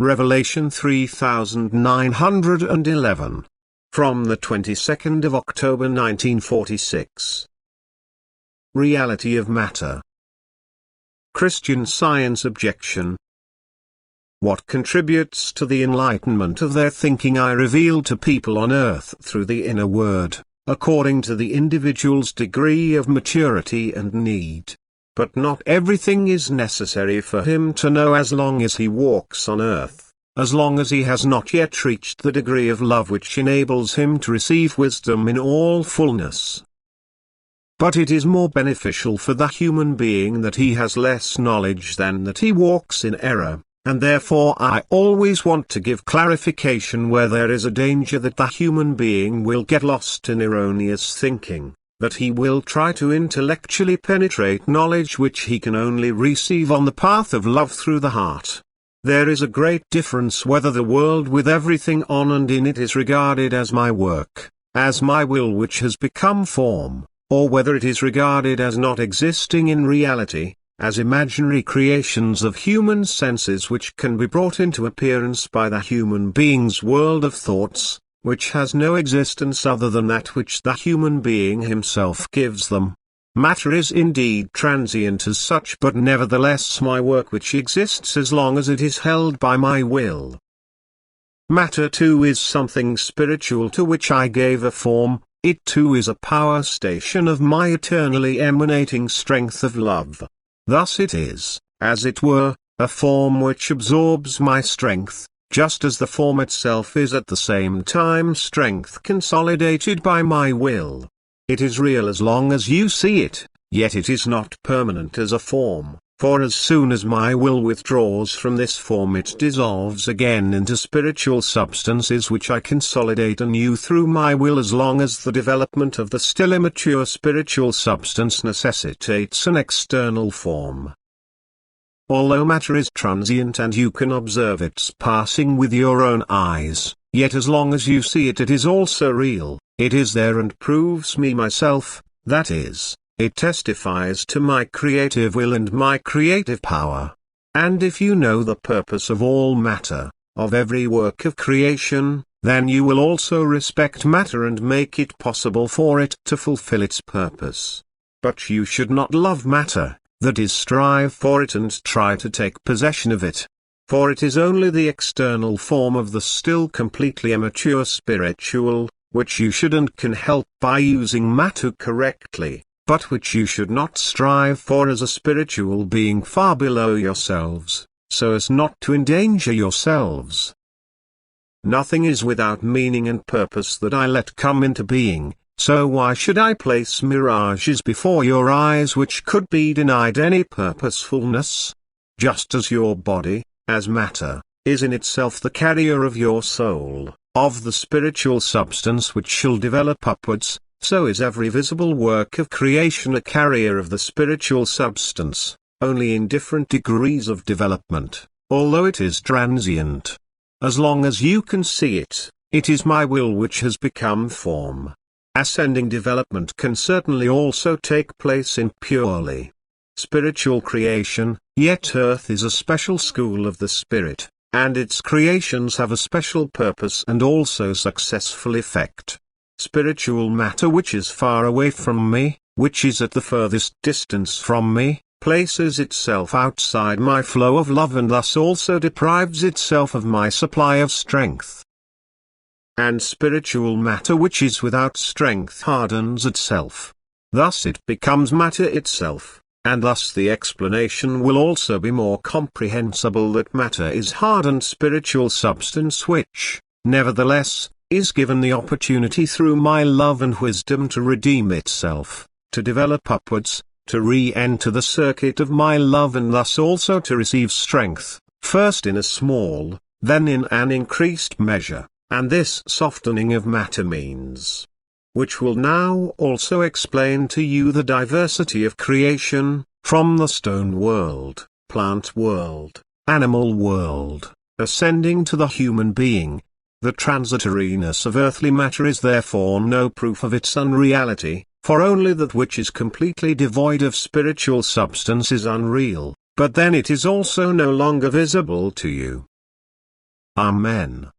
Revelation 3911. From the 22nd of October 1946. Reality of matter. Christian Science objection. What contributes to the enlightenment of their thinking I reveal to people on earth through the inner word, according to the individual's degree of maturity and need. But not everything is necessary for him to know as long as he walks on earth, as long as he has not yet reached the degree of love which enables him to receive wisdom in all fullness. But it is more beneficial for the human being that he has less knowledge than that he walks in error, and therefore I always want to give clarification where there is a danger that the human being will get lost in erroneous thinking, that he will try to intellectually penetrate knowledge which he can only receive on the path of love through the heart. There is a great difference whether the world with everything on and in it is regarded as my work, as my will which has become form, or whether it is regarded as not existing in reality, as imaginary creations of human senses which can be brought into appearance by the human being's world of thoughts, which has no existence other than that which the human being himself gives them. Matter is indeed transient as such, but nevertheless my work which exists as long as it is held by my will. Matter too is something spiritual to which I gave a form, it too is a power station of my eternally emanating strength of love. Thus it is, as it were, a form which absorbs my strength, just as the form itself is at the same time strength consolidated by my will. It is real as long as you see it, yet it is not permanent as a form, for as soon as my will withdraws from this form it dissolves again into spiritual substances which I consolidate anew through my will as long as the development of the still immature spiritual substance necessitates an external form. Although matter is transient and you can observe its passing with your own eyes, yet as long as you see it it is also real, it is there and proves me myself, that is, it testifies to my creative will and my creative power. And if you know the purpose of all matter, of every work of creation, then you will also respect matter and make it possible for it to fulfill its purpose. But you should not love matter, that is, strive for it and try to take possession of it. For it is only the external form of the still completely immature spiritual, which you should and can help by using matter correctly, but which you should not strive for as a spiritual being far below yourselves, so as not to endanger yourselves. Nothing is without meaning and purpose that I let come into being. So why should I place mirages before your eyes which could be denied any purposefulness? Just as your body, as matter, is in itself the carrier of your soul, of the spiritual substance which shall develop upwards, so is every visible work of creation a carrier of the spiritual substance, only in different degrees of development, although it is transient. As long as you can see it, it is my will which has become form. Ascending development can certainly also take place in purely spiritual creation, yet earth is a special school of the spirit, and its creations have a special purpose and also successful effect. Spiritual matter which is far away from me, which is at the furthest distance from me, places itself outside my flow of love and thus also deprives itself of my supply of strength. And spiritual matter which is without strength hardens itself. Thus it becomes matter itself, and thus the explanation will also be more comprehensible that matter is hardened spiritual substance which, nevertheless, is given the opportunity through my love and wisdom to redeem itself, to develop upwards, to re-enter the circuit of my love and thus also to receive strength, first in a small, then in an increased measure. And this softening of matter means, which will now also explain to you the diversity of creation, from the stone world, plant world, animal world, ascending to the human being. The transitoriness of earthly matter is therefore no proof of its unreality, for only that which is completely devoid of spiritual substance is unreal, but then it is also no longer visible to you. Amen.